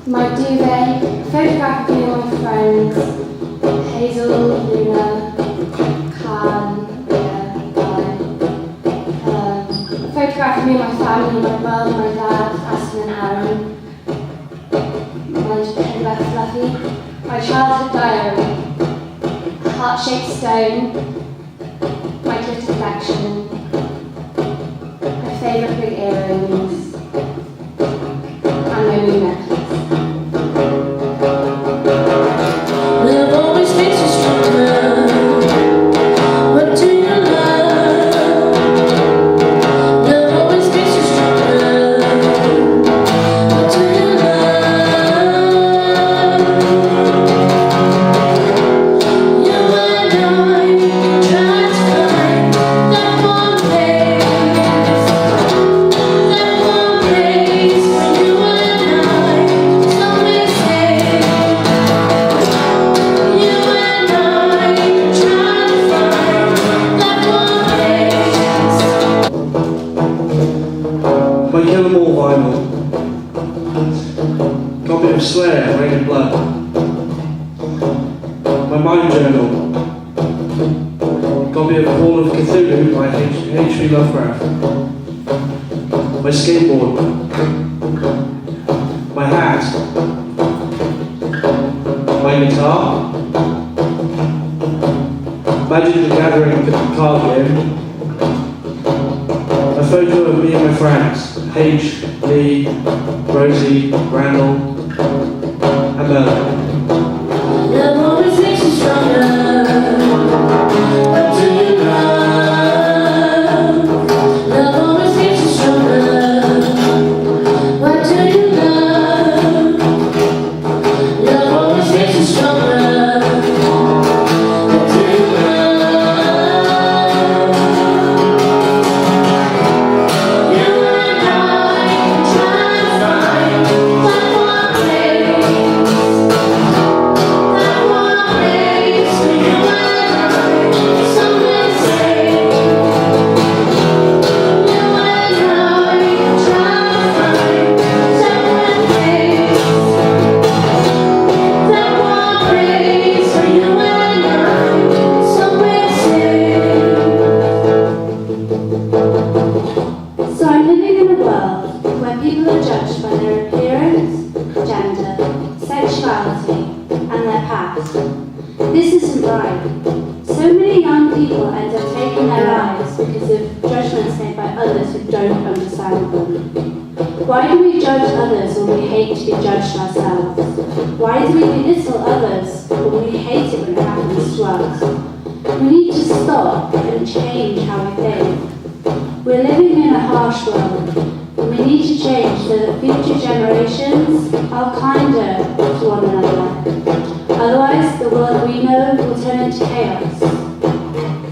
My duvet, photograph of me and my friends, Hazel, Luna, Khan, photograph of me and my family, my mum, my dad, Aston and Aaron, my pen Fluffy, my childhood diary, a heart-shaped stone, my glitter collection, my favourite big earrings, and my moon necklace. Love always makes you stronger. What do you love? Love always makes you stronger. What do you love? You and I try to find that one place where you and I someday say. You and I try to find that one place. My Kill 'Em All vinyl. Copy of Slayer, Rain and Blood. My mind journal. Copy of Call of Cthulhu by H.P. Lovecraft. My skateboard. My hat. My guitar. Magic the Gathering card game. A photo of me and my friends, Paige, Lee, Rosie, Randall, and Melanie. Love always makes you stronger. What do you love? Love always makes you stronger. What do you love? Love always makes you stronger. What do you love? You and I try to find that one place where you and I someday say. You and I try to find that one place where you and I somewhere safe. So I'm living in a world where people are judged by their appearance, gender, sexuality, and their past. This isn't right. So many young people end up taking their lives because of judgments made by others who don't understand them. Why do we judge others when we hate to be judged ourselves? Why do we belittle others when we hate it when it happens to us? We need to stop and change how we think. We're living in a harsh world, and we need to change so that future generations are kinder to one another. Otherwise, the world we know will turn into chaos.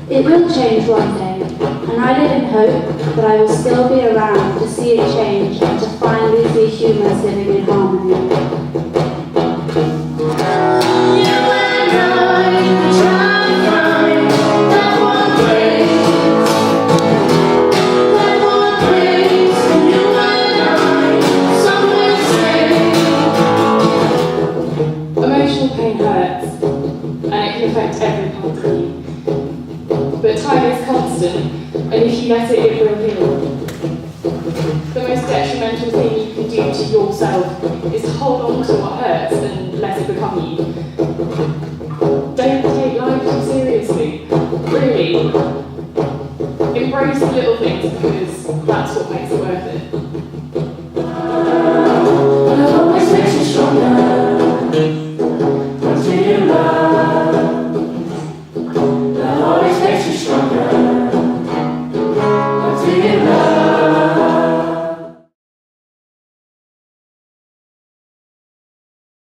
It will change one day, and I live in hope that I will still be around to see it change and to finally see humans living in harmony. You and I try to find that one place where you and I somewhere safe. Emotional pain hurts, and it can affect every part of you. But time is constant, and if you let it, it will heal. The most detrimental thing you can do to yourself is to hold on to what hurts and let it become you.